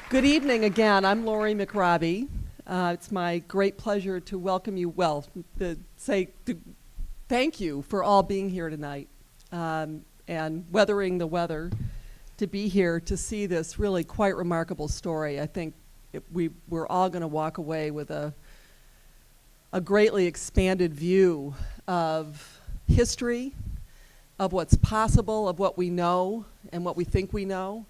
Good evening again. I'm Lori McRobbie. It's my great pleasure to welcome you, thank you for all being here tonight and weathering the weather to be here to see this really quite remarkable story. I think we're all going to walk away with a greatly expanded view of history, of what's possible, of what we know and what we think we know.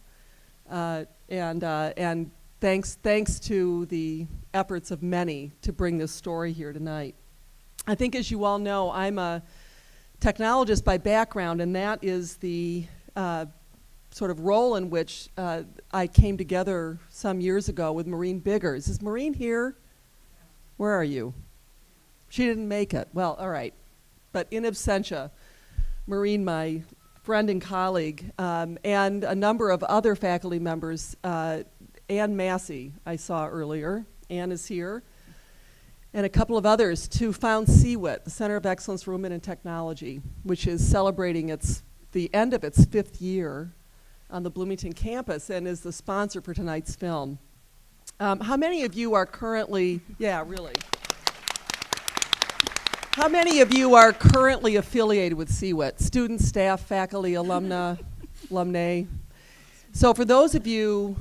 And thanks to the efforts of many to bring this story here tonight. I think, as you all know, I'm a technologist by background, and that is the sort of role in which I came together some years ago with Maureen Biggers. Is Maureen here? Where are you? She didn't make it. Well, all right. But in absentia, Maureen, my friend and colleague, and a number of other faculty members, Ann Massey, I saw earlier. Ann is here. And a couple of others to found CWIT, the Center of Excellence for Women in Technology, which is celebrating the end of its 5th year on the Bloomington campus and is the sponsor for tonight's film. How many of you are currently, how many of you are currently affiliated with CWIT? Students, staff, faculty, alumni? So for those of you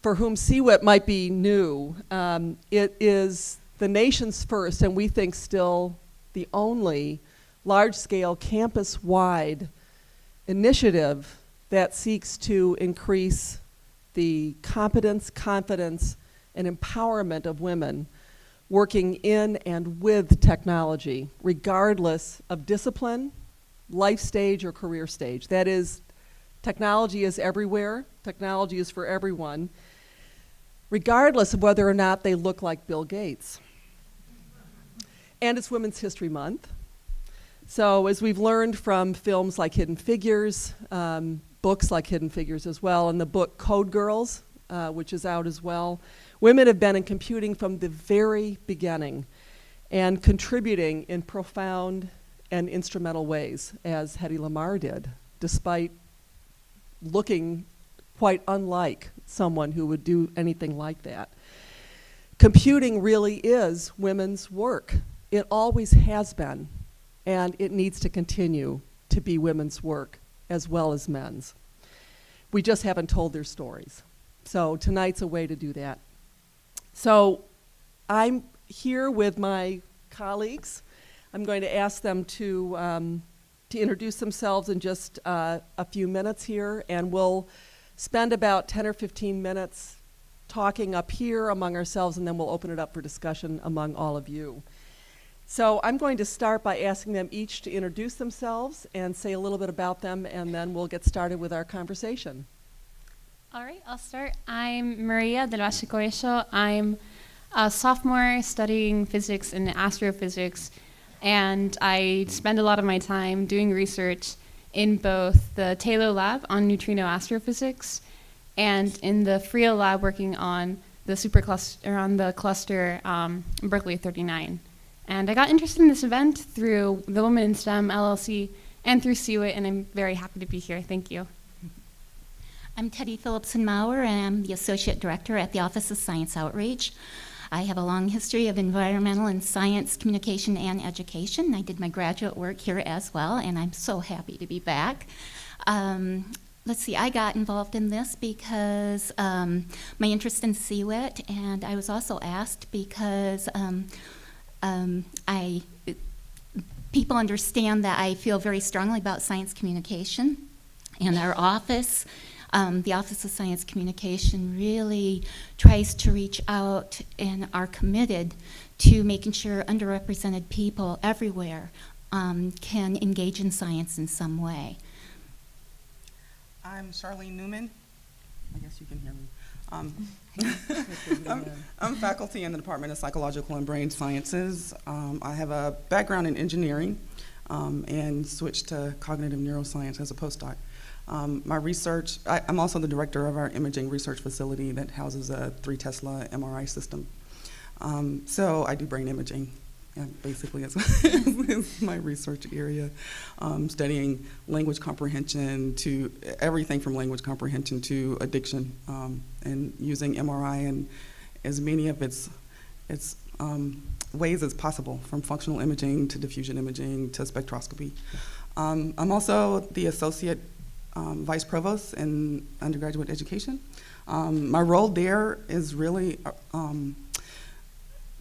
for whom CWIT might be new, it is the nation's first, and we think still the only, large-scale campus-wide initiative that seeks to increase the competence, confidence, and empowerment of women working in and with technology, regardless of discipline, life stage, or career stage. That is, technology is everywhere. Technology is for everyone, regardless of whether or not they look like Bill Gates. And it's Women's History Month. So as we've learned from films like Hidden Figures, books like Hidden Figures as well, and the book Code Girls, which is out as well, women have been in computing from the very beginning and contributing in profound and instrumental ways, as HEDY LAMARR did, despite looking quite unlike someone who would do anything like that. Computing really is women's work. It always has been, and it needs to continue to be women's work as well as men's. We just haven't told their stories. So tonight's a way to do that. So I'm here with my colleagues. I'm going to ask them to introduce themselves in just a few minutes here, and we'll spend about 10 or 15 minutes talking up here among ourselves, and then we'll open it up for discussion among all of you. So I'm going to start by asking them each to introduce themselves and say a little bit about them, and then we'll get started with our conversation. All right, I'll start. I'm Maria del Valle Coello. I'm a sophomore studying physics and astrophysics, and I spend a lot of my time doing research in both the Taylor lab on neutrino astrophysics and in the FRIA lab working on the supercluster, on the cluster Berkeley 39. And I got interested in this event through the Women in STEM LLC and through CWIT, and I'm very happy to be here. Thank you. I'm Teddy Phillipson-Maurer, and I'm the Associate Director at the Office of Science Outreach. I have a long history of environmental and science communication and education. I did my graduate work here as well, and I'm so happy to be back. Let's see, I got involved in this because my interest in CWIT, and I was also asked because people understand that I feel very strongly about science communication, and our office, the Office of Science Communication, really tries to reach out and are committed to making sure underrepresented people everywhere can engage in science in some way. I'm Charlene Newman. I guess you can hear me. I'm faculty in the Department of Psychological and Brain Sciences. I have a background in engineering and switched to cognitive neuroscience as a postdoc. My research, I'm also the director of our imaging research facility that houses a 3 Tesla MRI system. So I do brain imaging yeah, basically is, is my research area, studying language comprehension to everything from language comprehension to addiction, and using MRI and as many of its ways as possible, from functional imaging to diffusion imaging to spectroscopy. I'm also the associate vice provost in undergraduate education. My role there is really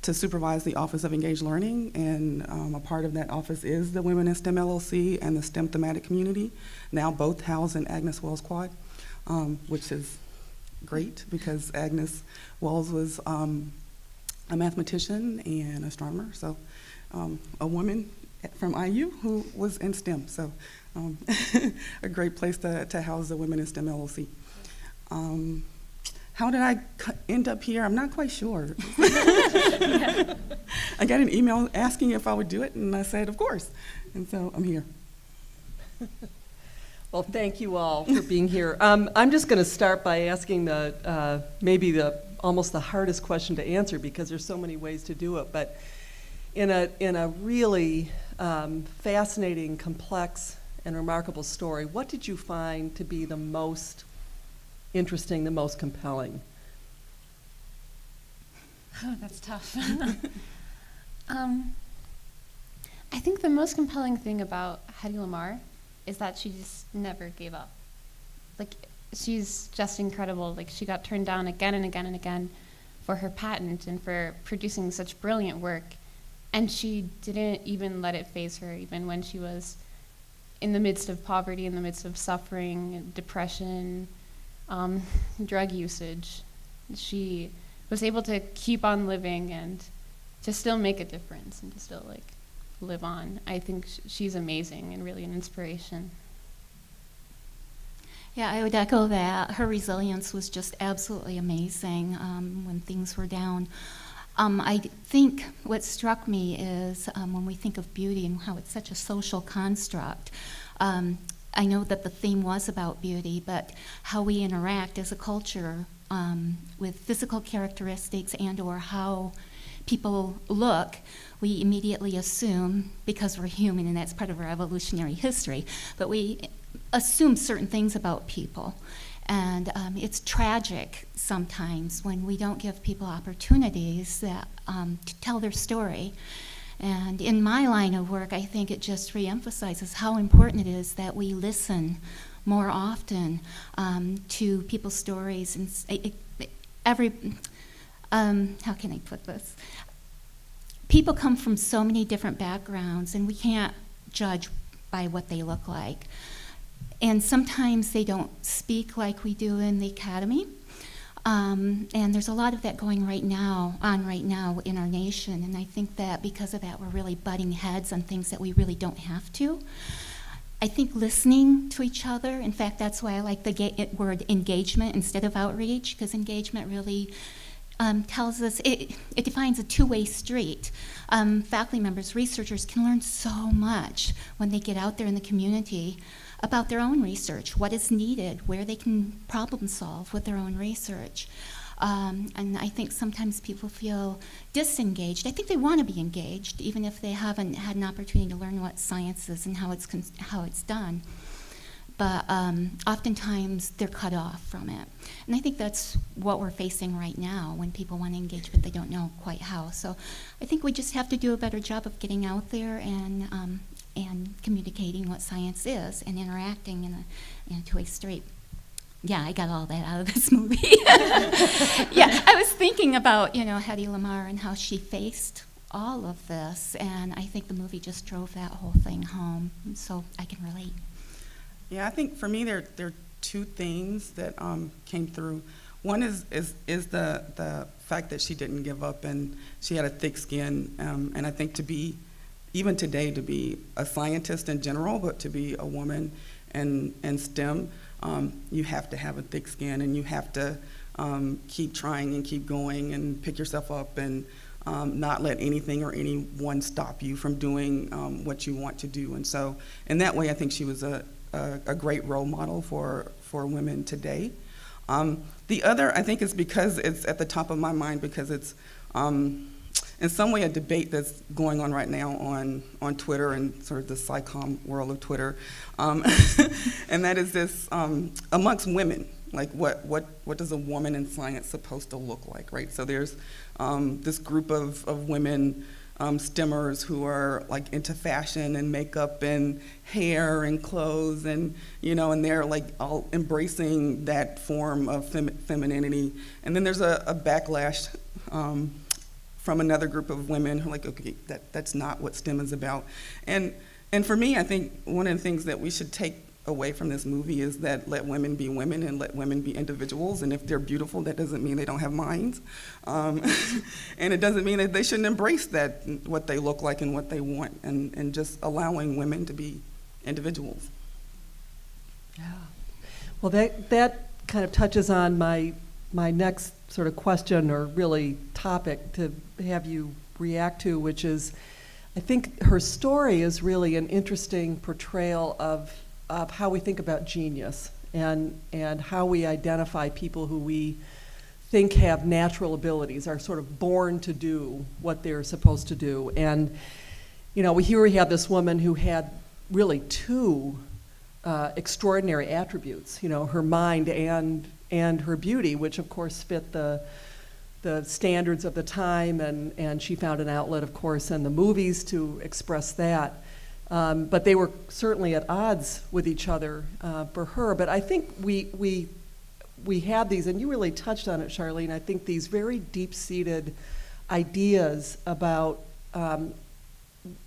to supervise the Office of Engaged Learning, and a part of that office is the Women in STEM LLC and the STEM thematic community, now both housed in Agnes Wells Quad, which is great because Agnes Wells was a mathematician and astronomer, so a woman from IU who was in STEM, so a great place to house the Women in STEM LLC. How did I end up here? I'm not quite sure. I got an email asking if I would do it, and I said, of course. And so I'm here. Well, thank you all for being here. I'm just going to start by asking maybe almost the hardest question to answer, because there's so many ways to do it. But in a really fascinating, complex, and remarkable story, what did you find to be the most interesting, the most compelling? Oh, that's tough. I think the most compelling thing about HEDY LAMARR is that she just never gave up. Like, she's just incredible. Like, she got turned down again and again and again for her patent and for producing such brilliant work, and she didn't even let it faze her, even when she was in the midst of poverty, in the midst of suffering, depression, drug usage. She was able to keep on living and to still make a difference and to still live on. I think she's amazing and really an inspiration. Yeah, I would echo that. Her resilience was just absolutely amazing when things were down. I think what struck me is when we think of beauty and how it's such a social construct, I know that the theme was about beauty, but how we interact as a culture with physical characteristics and or how people look, we immediately assume, because we're human and that's part of our evolutionary history, but we assume certain things about people. And it's tragic sometimes when we don't give people opportunities that, to tell their story. And in my line of work, I think it just reemphasizes how important it is that we listen more often to people's stories. And how can I put this? People come from so many different backgrounds, and we can't judge by what they look like. And sometimes they don't speak like we do in the academy. And there's a lot of that going right now in our nation. And I think that because of that, we're really butting heads on things that we really don't have to. I think listening to each other, in fact, that's why I like the word engagement instead of outreach, because engagement really tells us, it defines a two-way street. Faculty members, researchers can learn so much when they get out there in the community about their own research, what is needed, where they can problem solve with their own research. And I think sometimes people feel disengaged. I think they want to be engaged, even if they haven't had an opportunity to learn what science is and how it's done. But oftentimes they're cut off from it. And I think that's what we're facing right now when people want to engage, but they don't know quite how. So I think we just have to do a better job of getting out there and communicating what science is and interacting in a two-way street. Yeah, I got all that out of this movie. Yeah, I was thinking about, HEDY LAMARR and how she faced all of this, and I think the movie just drove that whole thing home, so I can relate. Yeah, I think for me there are two things that came through. One is the fact that she didn't give up and she had a thick skin, and I think even today, to be a scientist in general, but to be a woman in STEM, you have to have a thick skin, and you have to keep trying and keep going and pick yourself up and not let anything or anyone stop you from doing what you want to do. And so in that way, I think she was a great role model for women today. The other, I think, is because it's at the top of my mind, because it's in some way a debate that's going on right now on Twitter and sort of the SciComm world of Twitter, and that is this amongst women. Like what does a woman in science supposed to look like, right? So there's this group of women, STEMers, who are like into fashion and makeup and hair and clothes, and and they're like all embracing that form of femininity. And then there's a backlash from another group of women who are like, okay, that's not what STEM is about. And for me, I think one of the things that we should take away from this movie is that let women be women and let women be individuals, and if they're beautiful, that doesn't mean they don't have minds, and it doesn't mean that they shouldn't embrace that, what they look like and what they want, and just allowing women to be individuals. Yeah. Well, that kind of touches on my next sort of question, or really topic to have you react to, which is, I think her story is really an interesting portrayal of how we think about genius, and how we identify people who we think have natural abilities, are sort of born to do what they're supposed to do. And we have this woman who had really two extraordinary attributes, her mind and her beauty, which of course fit the standards of the time, and she found an outlet, of course, in the movies to express that. But they were certainly at odds with each other for her. But I think we have these, and you really touched on it, Charlene, I think these very deep-seated ideas about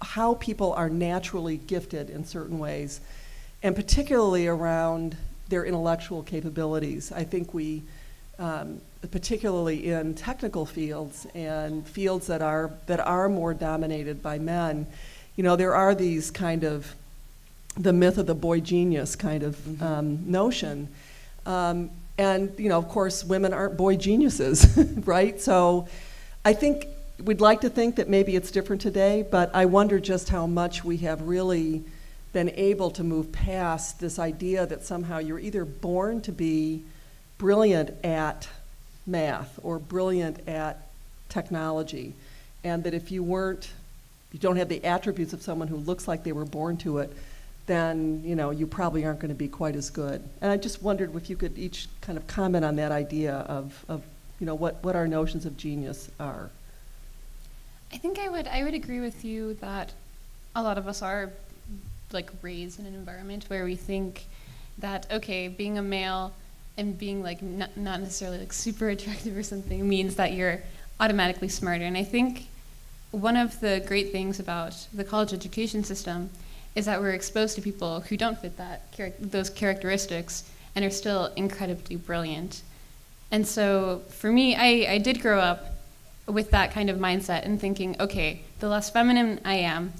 how people are naturally gifted in certain ways, and particularly around their intellectual capabilities. I think we, particularly in technical fields and fields that are more dominated by men, there are these kind of, the myth of the boy genius kind of notion. And, of course, women aren't boy geniuses, right? So I think we'd like to think that maybe it's different today, but I wonder just how much we have really been able to move past this idea that somehow you're either born to be brilliant at math or brilliant at technology, and that if you don't have the attributes of someone who looks like they were born to it, then you probably aren't going to be quite as good. And I just wondered if you could each kind of comment on that idea of what our notions of genius are. I think I would agree with you that a lot of us are like raised in an environment where we think that, okay, being a male and being like not necessarily like super attractive or something means that you're automatically smarter. And I think one of the great things about the college education system is that we're exposed to people who don't fit those characteristics and are still incredibly brilliant. And so for me, I did grow up with that kind of mindset and thinking, okay, the less feminine I am,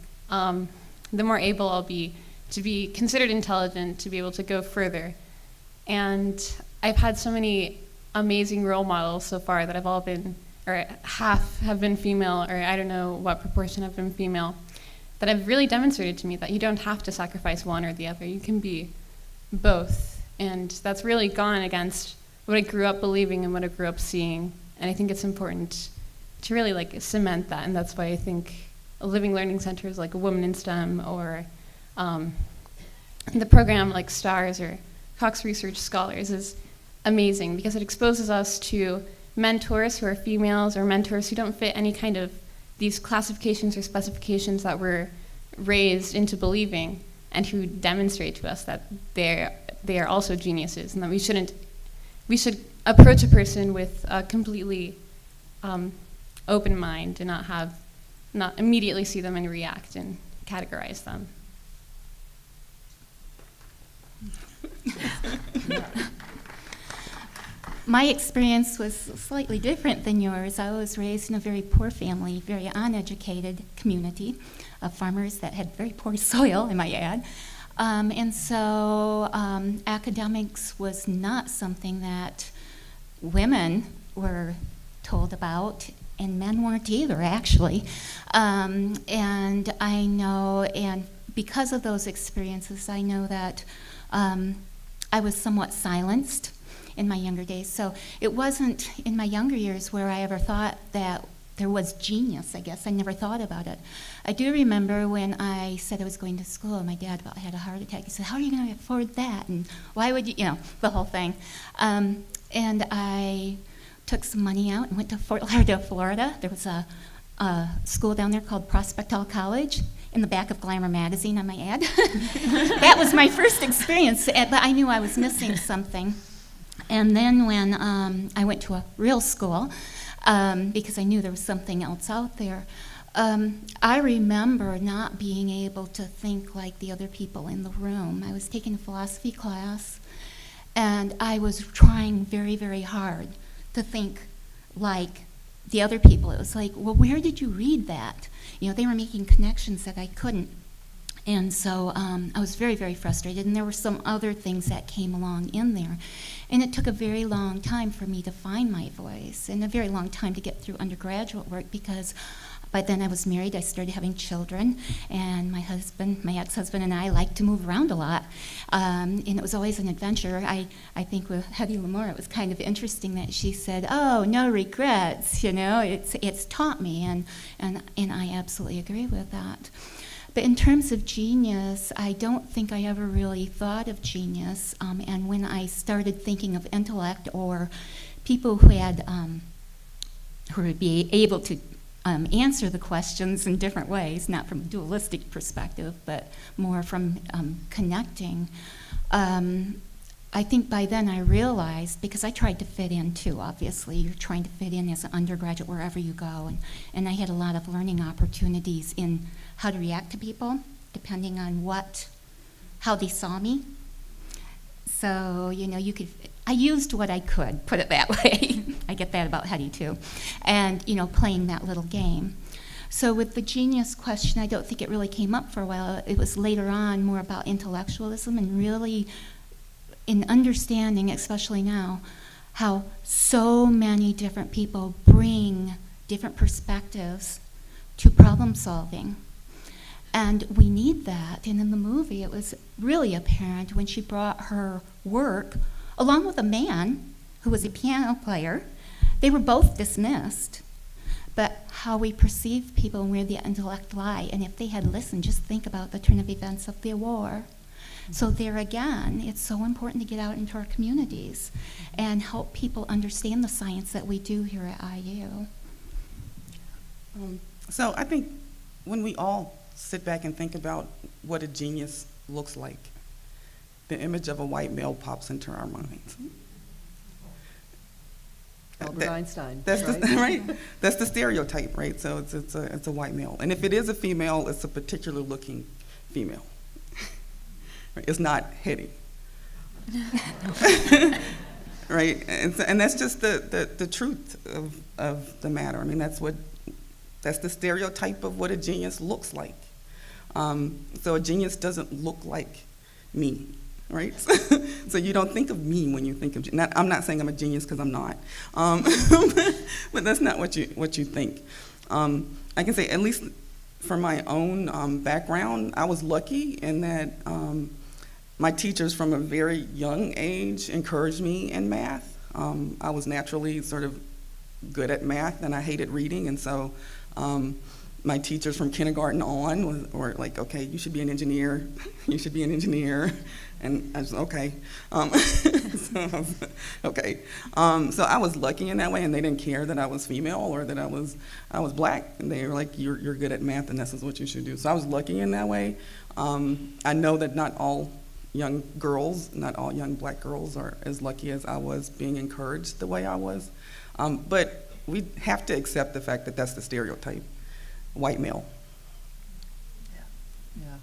the more able I'll be to be considered intelligent, to be able to go further. And I've had so many amazing role models so far that have all been, or half have been female, or I don't know what proportion have been female, that have really demonstrated to me that you don't have to sacrifice one or the other. You can be both. And that's really gone against what I grew up believing and what I grew up seeing. And I think it's important to really like cement that. And that's why I think a living learning center is like a Women in STEM, or the program like STARS or Cox Research Scholars is amazing, because it exposes us to mentors who are females, or mentors who don't fit any kind of these classifications or specifications that we're raised into believing, and who demonstrate to us that they are also geniuses, and that we should approach a person with a completely open mind and not immediately see them and react and categorize them. My experience was slightly different than yours. I was raised in a very poor family, very uneducated community of farmers that had very poor soil, I might add. And so academics was not something that women were told about, and men weren't either, actually. And I know, and because of those experiences, I know that I was somewhat silenced in my younger days. So it wasn't in my younger years where I ever thought that there was genius, I guess. I never thought about it. I do remember when I said I was going to school, my dad about had a heart attack. He said, how are you going to afford that? And why would you, the whole thing. And I took some money out and went to Fort Lauderdale, Florida. There was a school down there called Prospect Hall College, in the back of Glamour magazine, I might add. That was my first experience, but I knew I was missing something. And then when I went to a real school, because I knew there was something else out there, I remember not being able to think like the other people in the room. I was taking a philosophy class, and I was trying very, very hard to think like the other people. It was like, well, where did you read that? They were making connections that I couldn't. And so I was very, very frustrated, and there were some other things that came along in there. And it took a very long time for me to find my voice, and a very long time to get through undergraduate work, because by then I was married, I started having children, and my ex-husband and I liked to move around a lot. And it was always an adventure. I think with HEDY LAMARR, it was kind of interesting that she said, oh, no regrets, it's taught me, and I absolutely agree with that. But in terms of genius, I don't think I ever really thought of genius. And when I started thinking of intellect, or people who would be able to answer the questions in different ways, not from a dualistic perspective, but more from connecting, I think by then I realized, because I tried to fit in too, obviously. You're trying to fit in as an undergraduate wherever you go. And I had a lot of learning opportunities in how to react to people, depending on how they saw me. So, I used what I could, put it that way. I get that about HEDY too. And, playing that little game. So with the genius question, I don't think it really came up for a while. It was later on more about intellectualism, and really in understanding, especially now, how so many different people bring different perspectives to problem solving. And we need that. And in the movie, it was really apparent when she brought her work along with a man who was a piano player. They were both dismissed. But how we perceive people and where the intellect lie. And if they had listened, just think about the turn of events of the war. So there again, it's so important to get out into our communities and help people understand the science that we do here at IU. So I think when we all sit back and think about what a genius looks like, the image of a white male pops into our minds. Albert Einstein. That's right? right. That's the stereotype, right? So it's a white male, and if it is a female, it's a particular looking female. Right? It's not HEDY. Right? And that's just the truth of the matter. I mean, that's the stereotype of what a genius looks like. So a genius doesn't look like me, right? So you don't think of me when you think of. I'm not saying I'm a genius, because I'm not. But that's not what you think. I can say, at least for my own background, I was lucky in that my teachers from a very young age encouraged me in math. I was naturally sort of good at math, and I hated reading, and so my teachers from kindergarten on were like, okay, you should be an engineer, you should be an engineer, and I was okay. Okay. So I was lucky in that way, and they didn't care that I was female or that I was black, and they were like, you're good at math, and this is what you should do. So I was lucky in that way. I know that not all young girls, not all young black girls are as lucky as I was being encouraged the way I was. But we have to accept the fact that that's the stereotype, white male. Yeah.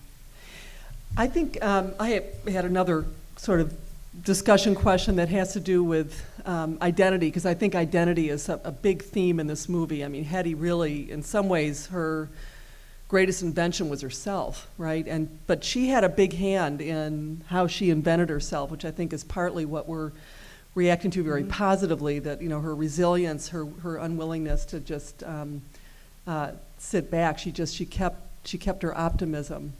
I think I had another sort of discussion question that has to do with identity, because I think identity is a big theme in this movie. I mean, HEDY really, in some ways, her greatest invention was herself, right? But she had a big hand in how she invented herself, which I think is partly what we're reacting to very positively, that, her resilience, her unwillingness to just sit back. She kept her optimism.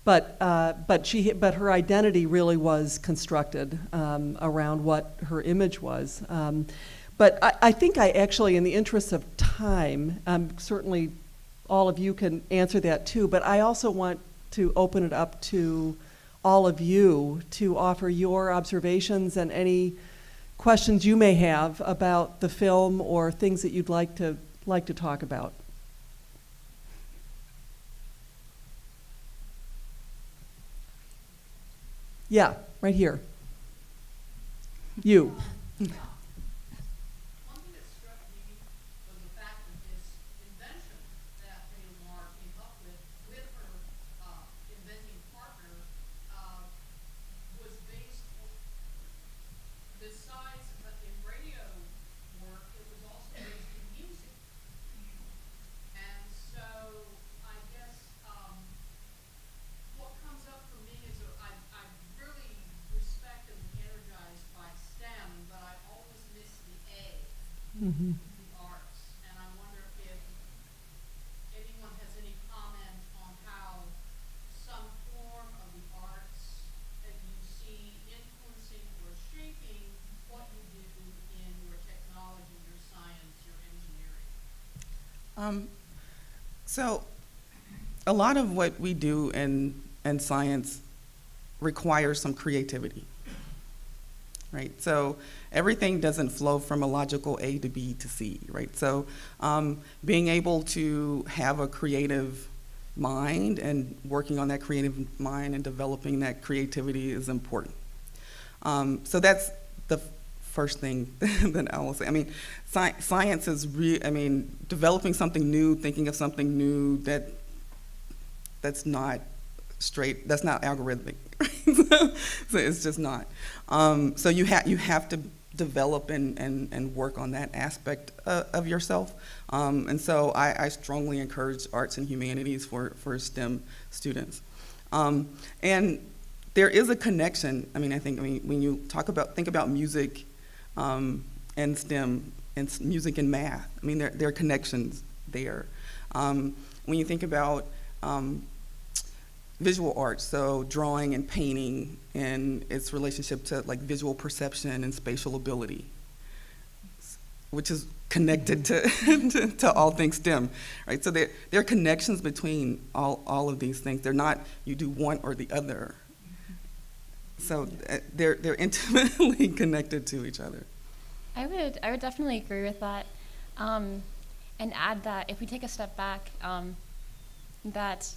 But her identity really was constructed around what her image was. But I think I actually, in the interest of time, certainly all of you can answer that too, but I also want to open it up to all of you to offer your observations and any questions you may have about the film or things that you'd like to talk about. Yeah, right here. You. One thing that struck me was the fact that this invention that LAMARR came up with her inventing partner, was based besides in radio work, it was also based in music. And so I guess what comes up for me is I really respect and am energized by STEM, but I always miss the A, Mm-hmm. the arts. And I wonder if anyone has any comment on how some form of the arts that you see influencing or shaping what you do in your technology, your science, your engineering. So a lot of what we do in science requires some creativity, right? So everything doesn't flow from a logical A to B to C, right? So being able to have a creative mind and working on that creative mind and developing that creativity is important. So that's the first thing that I will say. I mean, science is developing something new, thinking of something new that's not straight, that's not algorithmic. So it's just not. So you have to develop and work on that aspect of yourself. And so I strongly encourage arts and humanities for STEM students. And there is a connection. I think when you think about music and STEM and music and math, there are connections there. When you think about visual arts, so drawing and painting and its relationship to like visual perception and spatial ability, which is connected to all things STEM, right? So there are connections between all of these things. They're not you do one or the other. So they're intimately connected to each other. I would definitely agree with that, and add that if we take a step back, that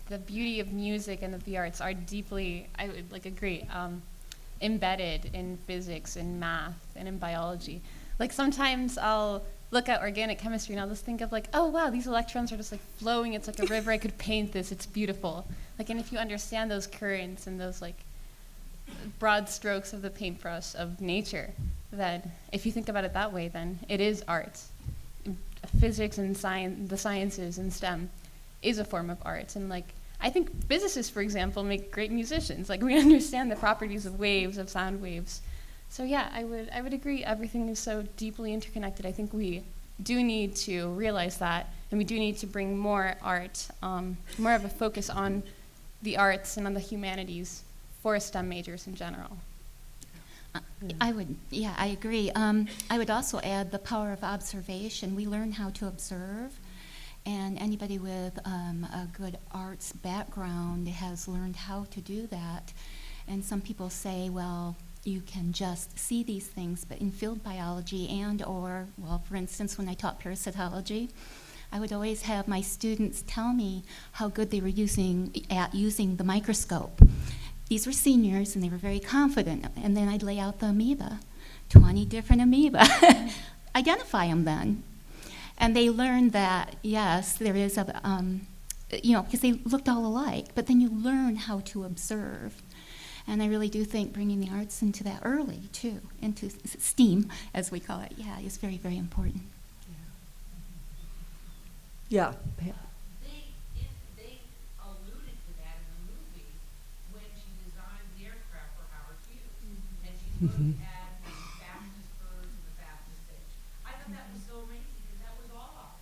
the beauty of music and of the arts are deeply, I would agree, embedded in physics and math and in biology. Like sometimes I'll look at organic chemistry and I'll just think of oh wow, these electrons are just flowing, it's like a river, I could paint this, it's beautiful. And if you understand those currents and those broad strokes of the paintbrush of nature, then if you think about it that way, then it is art. Physics and science, the sciences and STEM is a form of art. And I think physicists, for example, make great musicians. We understand the properties of waves, of sound waves. So yeah, I would agree. Everything is so deeply interconnected. I think we do need to realize that, and we do need to bring more art, more of a focus on the arts and on the humanities for STEM majors in general. I agree. I would also add the power of observation. We learn how to observe, and anybody with a good arts background has learned how to do that. And some people say, well, you can just see these things, but in field biology for instance, when I taught parasitology, I would always have my students tell me how good they were at using the microscope. These were seniors, and they were very confident. And then I'd lay out the amoeba, 20 different amoeba. Identify them then. And they learned that, yes, there is because they looked all alike, but then you learn how to observe. And I really do think bringing the arts into that early, too, into STEAM, as we call it, is very, very important. Yeah. They alluded to that in the movie when she designed the aircraft for Howard Hughes. And she looked at the fastest birds and the fastest things. I thought that was so amazing because that was all art.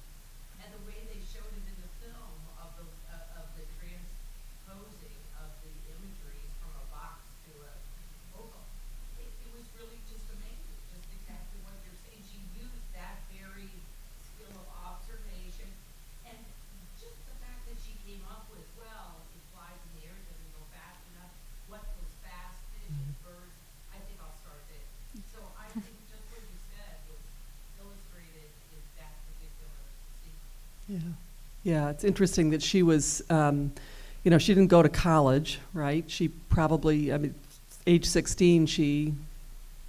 And the way they showed it in the film of the transposing of the imagery from a box to a vocal, it was really just amazing, just exactly what you're Yeah. Yeah, it's interesting that she was, you know, she didn't go to college, right? She probably, I mean, age 16, she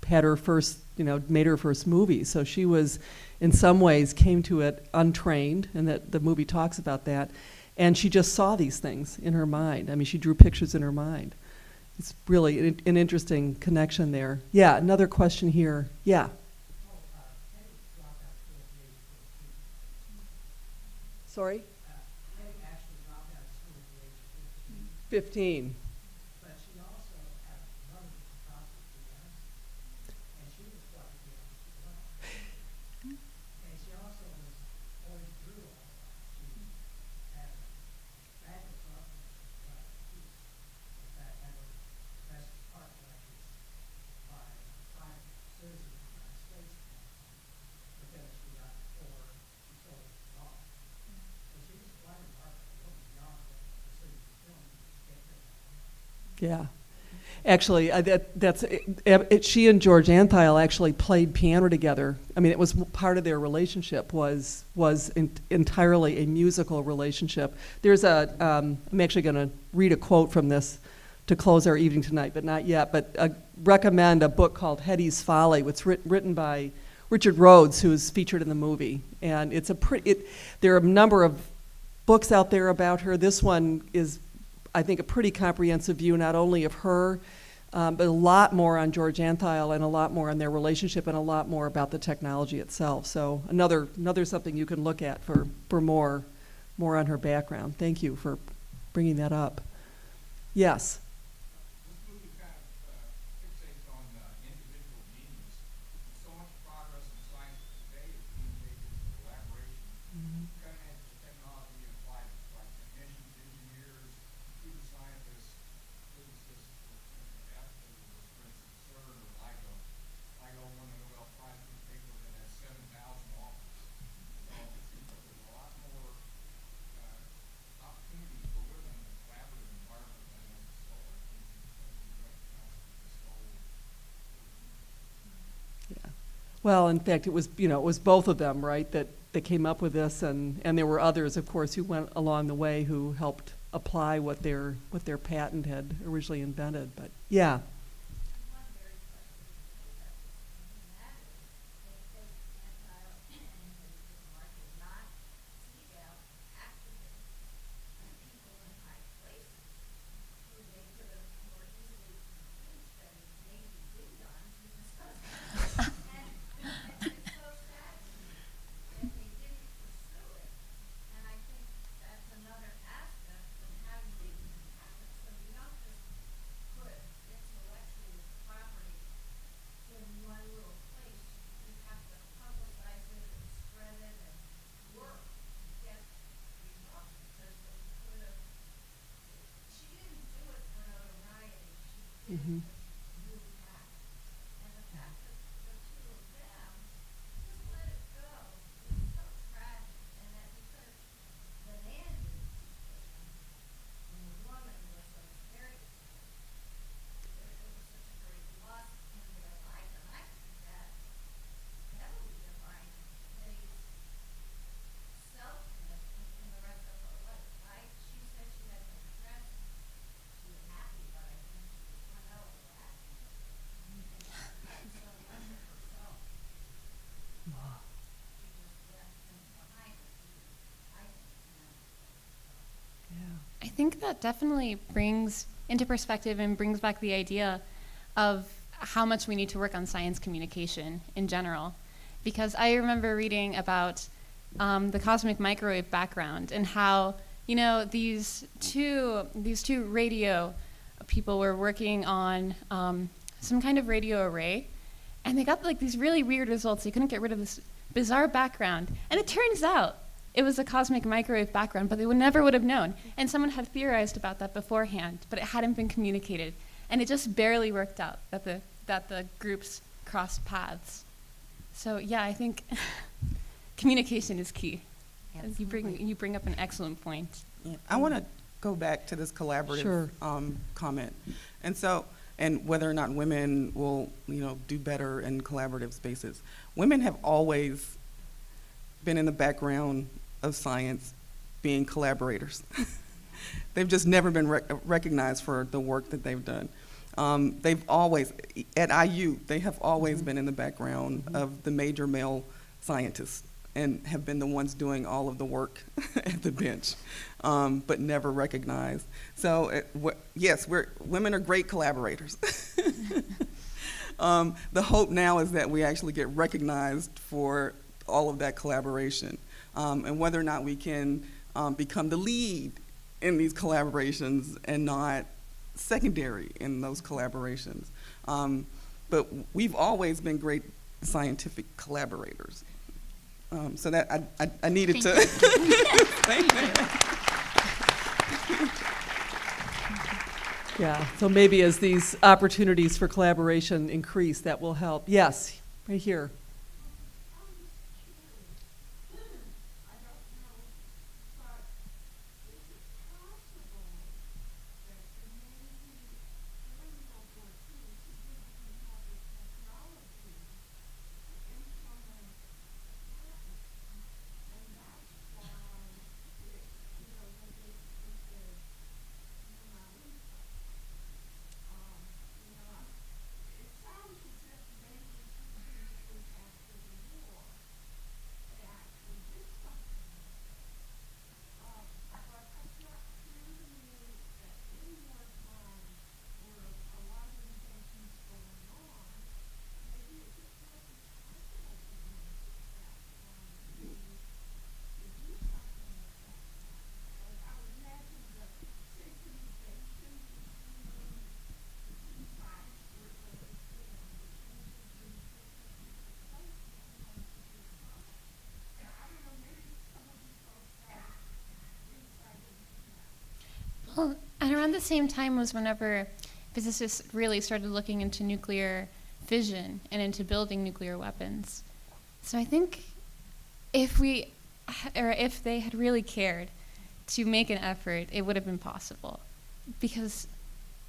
had her first, you know, made her first movie. So she was, in some ways, came to it untrained, and that the movie talks about that. And she just saw these things in her mind. I mean, she drew pictures in her mind. It's really an interesting connection there. Yeah, another question here. Yeah. Sorry? 15. Yeah. Actually, she and George Antheil actually played piano together. I mean, it was part of their relationship was entirely a musical relationship. There's I'm actually going to read a quote from this to close our evening tonight, but not yet. But recommend a book called Hedy's Folly, which written by Richard Rhodes, who is featured in the movie. And it's there are a number of books out there about her. This one is, I think, a pretty comprehensive view, not only of her, but a lot more on George Antheil and a lot more on their relationship and a lot more about the technology itself. So another something you can look at for more on her background. Thank you for bringing that up. Yes. This movie kind of fixates on individual genius. So much progress in science today is being made through collaboration. Cutting edge technology applied by technicians, engineers, computer scientists, physicists, astrophysicists, for instance, CERN or LIGO. LIGO won the Nobel Prize for a paper that has 7,000 authors. So it seems like there's a lot more opportunities for women in a collaborative environment than in the solar. Yeah. Well, in fact, it was both of them, right, that came up with this, and there were others, of course, who went along the way who helped apply what their patent had originally invented. But yeah. Mm-hmm. I think that definitely brings into perspective and brings back the idea of how much we need to work on science communication in general. Because I remember reading about the cosmic microwave background and how, these two radio people were working on some kind of radio array, and they got like these really weird results. They couldn't get rid of this bizarre background. And it turns out it was a cosmic microwave background, but they never would have known. And someone had theorized about that beforehand, but it hadn't been communicated. And it just barely worked out that the groups crossed paths. So yeah, I think communication is key. And you bring up an excellent point. Yeah. I want to go back to this collaborative comment. And whether or not women will, do better in collaborative spaces. Women have always been in the background of science being collaborators. They've just never been recognized for the work that they've done. They've always, at IU, they have always been in the background of the major male scientists and have been the ones doing all of the work at the bench, but never recognized. So yes, women are great collaborators. The hope now is that we actually get recognized for all of that collaboration, and whether or not we can become the lead in these collaborations and not secondary in those collaborations. But we've always been great scientific collaborators. So that I needed to. Thank you. Yeah, so maybe as these opportunities for collaboration increase, that will help. Yes, right here. Well, and around the same time was whenever physicists really started looking into nuclear fission and into building nuclear weapons. So I think if they had really cared to make an effort, it would have been possible. Because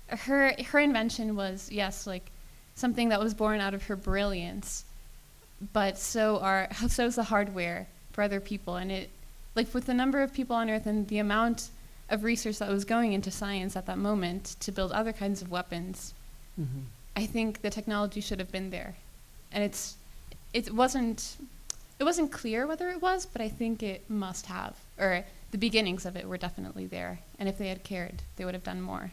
her invention was, yes, like something that was born out of her brilliance, but so's the hardware for other people. And it, like with the number of people on Earth and the amount of research that was going into science at that moment to build other kinds of weapons, I think the technology should have been there. And it wasn't clear whether it was, but I think it must have, or the beginnings of it were definitely there. And if they had cared, they would have done more.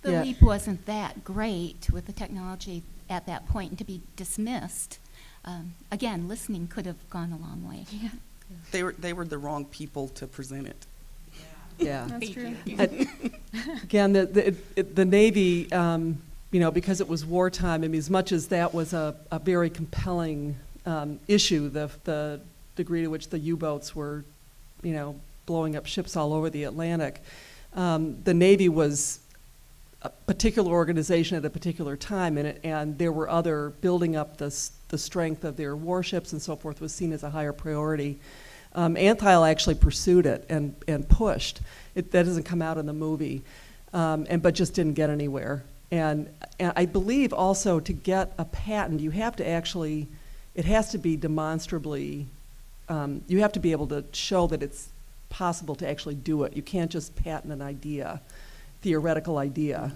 The leap wasn't that great with the technology at that point, and to be dismissed, again, listening could have gone a long way. Yeah, They were the wrong people to present it. Yeah. that's true. Again, the Navy, because it was wartime, I mean, as much as that was a very compelling issue, the degree to which the U-boats were, blowing up ships all over the Atlantic, the Navy was a particular organization at a particular time, and there were other, building up the strength of their warships and so forth was seen as a higher priority. Antheil actually pursued it and pushed. That doesn't come out in the movie, but just didn't get anywhere. And I believe also to get a patent, you have to actually, it has to be demonstrably, you have to be able to show that it's possible to actually do it. You can't just patent an idea, theoretical idea.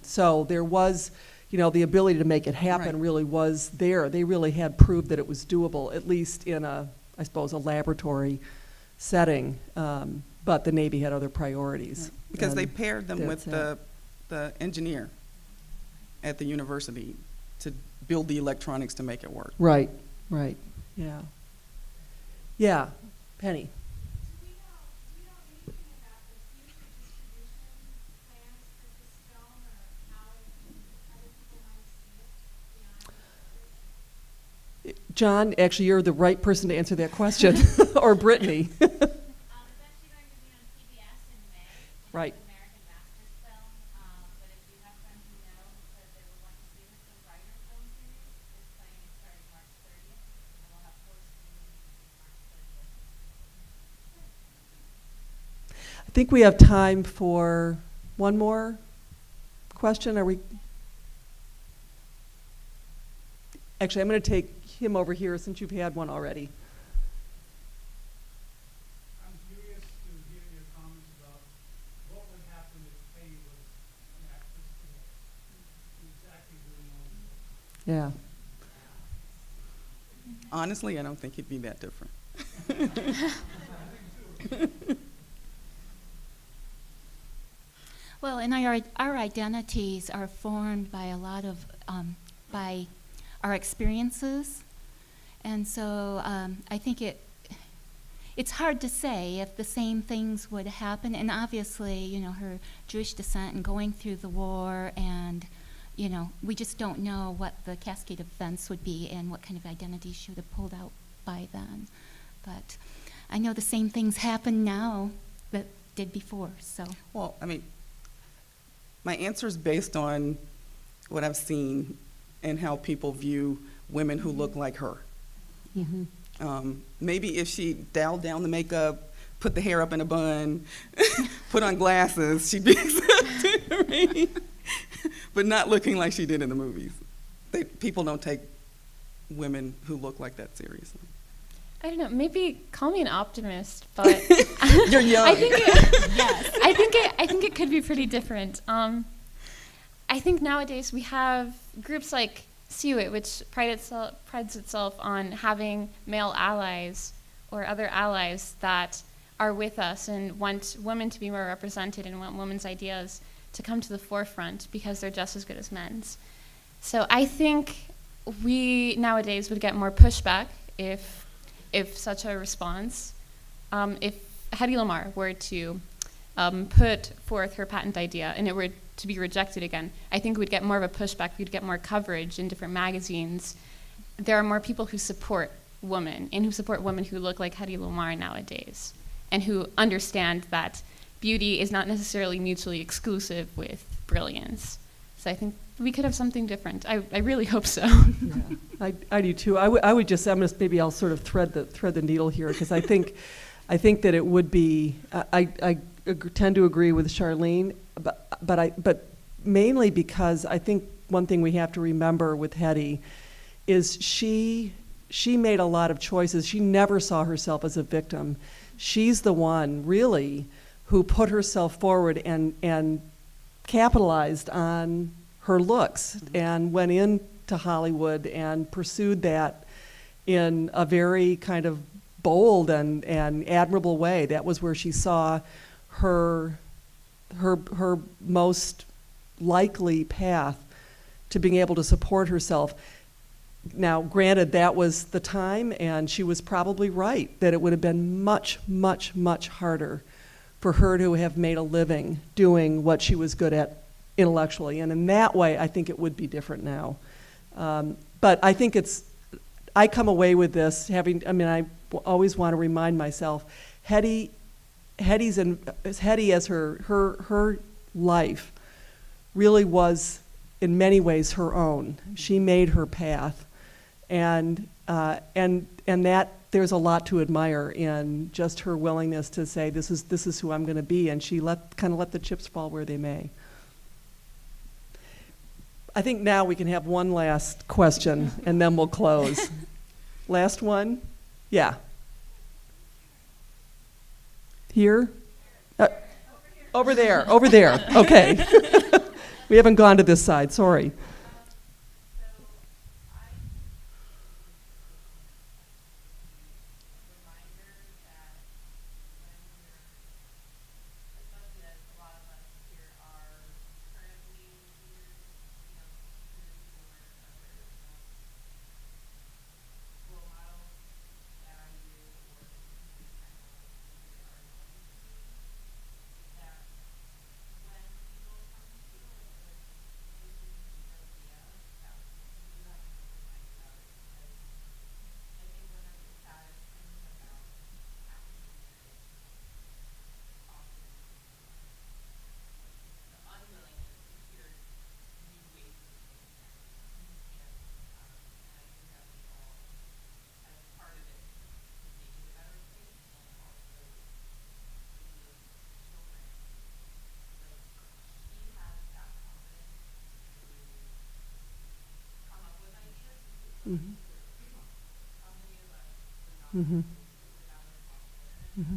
So there was, the ability to make it happen really was there. They really had proved that it was doable, at least in a laboratory setting. But the Navy had other priorities. Right. Because they paired them with the engineer at the university to build the electronics to make it work. Right, yeah. Yeah, Penny. Do we know anything about the future distribution plans for this film, or how other people might see it beyond? John, actually, you're the right person to answer that question, or Brittany. It's actually going to be on PBS in May. Right. It's an American Masters film, but if you have friends who know that they would like to see it, it's a writer film series. It's playing starting March 30th, and we'll have 4 screenings March 30th. I think we have time for one more question. Are we? Actually, I'm going to take him over here since you've had one already. Yeah. Honestly, I don't think he'd be that different. Well, and our identities are formed by a lot of, by our experiences. And so I think it's hard to say if the same things would happen. And obviously, you know, her Jewish descent and going through the war, and, you know, we just don't know what the cascade of events would be and what kind of identity she would have pulled out by then. But I know the same things happen now that did before, so. Well, I mean, my answer is based on what I've seen and how people view women who look like her. Mm-hmm. Maybe if she dialed down the makeup, put the hair up in a bun, put on glasses, she'd be accepted, right? But not looking like she did in the movies. People don't take women who look like that seriously. I don't know. Maybe call me an optimist, but You're young. I think yes. I think it could be pretty different. I think nowadays we have groups like CUIT, which prides itself on having male allies or other allies that are with us and want women to be more represented and want women's ideas to come to the forefront because they're just as good as men's. So I think we nowadays would get more pushback if such a response, if HEDY LAMARR were to put forth her patent idea and it were to be rejected again, I think we'd get more of a pushback, we'd get more coverage in different magazines. There are more people who support women and who support women who look like HEDY LAMARR nowadays and who understand that beauty is not necessarily mutually exclusive with brilliance. So I think we could have something different. I really hope so. Yeah, I do too. I would just, maybe I'll sort of thread the needle here, because I think that it would be, I tend to agree with Charlene, but mainly because I think one thing we have to remember with HEDY is she made a lot of choices. She never saw herself as a victim. She's the one, really, who put herself forward and capitalized on her looks and went into Hollywood and pursued that in a very kind of bold and admirable way. That was where she saw her most likely path to being able to support herself. Now, granted, that was the time, and she was probably right that it would have been much, much, much harder for her to have made a living doing what she was good at intellectually. And in that way, I think it would be different now. But I think I come away with this I always want to remind myself, HEDY as her life really was in many ways her own. She made her path, and that there's a lot to admire in just her willingness to say this is who I'm going to be, and she let the chips fall where they may. I think now we can have one last question and then we'll close. Last one? Yeah. Here? Over there. Okay. We haven't gone to this side, sorry. Mm-hmm. Mm-hmm. Mm-hmm.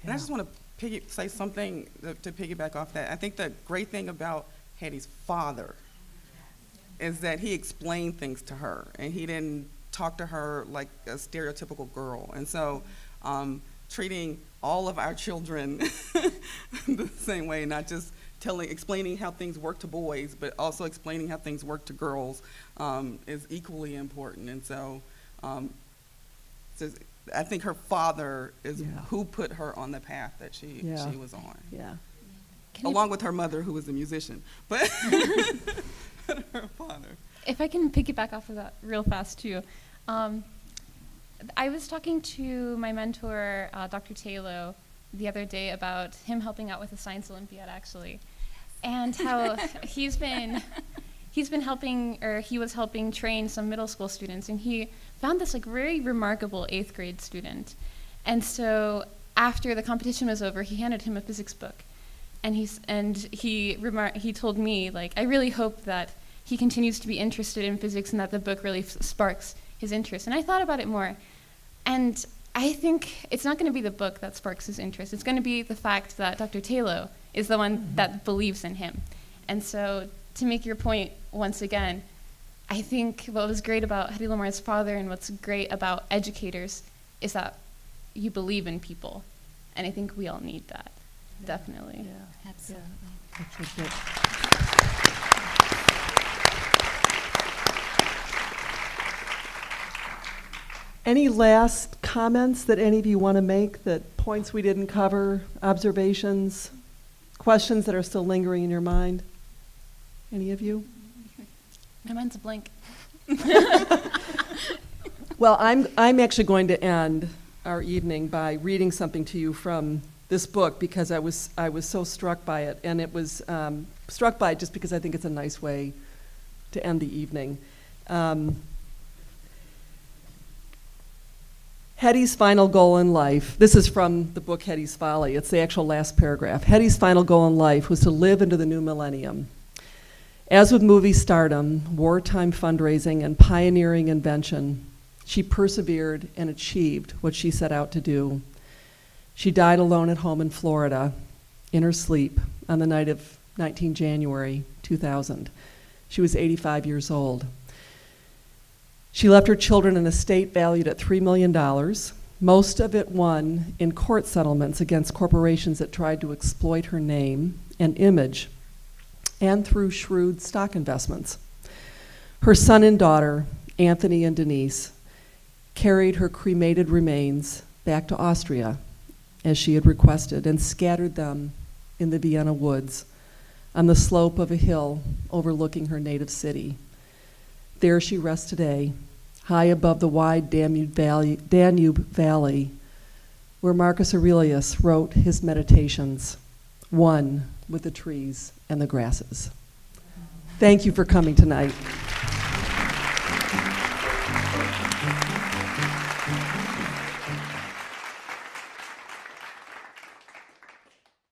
And I just want to say something to piggyback off that. I think the great thing about HEDY's father is that he explained things to her, and he didn't talk to her like a stereotypical girl. And so treating all of our children the same way, not just explaining how things work to boys, but also explaining how things work to girls is equally important. And so I think her father is who put her on the path that she was on. Yeah. Along with her mother, who was a musician, but her father. If I can piggyback off of that real fast too. I was talking to my mentor, Dr. Taylor, the other day about him helping out with the Science Olympiad, actually, and how he was helping train some middle school students, and he found this like very remarkable 8th grade student. And so after the competition was over, he handed him a physics book, and he told me, like, I really hope that he continues to be interested in physics and that the book really sparks his interest. And I thought about it more, and I think it's not going to be the book that sparks his interest. It's going to be the fact that Dr. Taylor is the one that believes in him. And so to make your point once again, I think what was great about Hedy Lamarr's father and what's great about educators is that you believe in people. And I think we all need that, definitely. Yeah. Absolutely. That's good. Any last comments that any of you want to make, that points we didn't cover, observations, questions that are still lingering in your mind? Any of you? My mind's a blank. Well, I'm actually going to end our evening by reading something to you from this book, because I was so struck by it, and it was struck by it just because I think it's a nice way to end the evening. Hedy's final goal in life, this is from the book Hedy's Folly, it's the actual last paragraph. Hedy's final goal in life was to live into the new millennium. As with movie stardom, wartime fundraising, and pioneering invention, she persevered and achieved what she set out to do. She died alone at home in Florida, in her sleep, on the night of 19 January 2000. She was 85 years old. She left her children an estate valued at $3 million, most of it won in court settlements against corporations that tried to exploit her name and image, and through shrewd stock investments. Her son and daughter, Anthony and Denise, carried her cremated remains back to Austria, as she had requested, and scattered them in the Vienna woods on the slope of a hill overlooking her native city. There she rests today, high above the wide Danube Valley, where Marcus Aurelius wrote his meditations, one with the trees and the grasses. Thank you for coming tonight.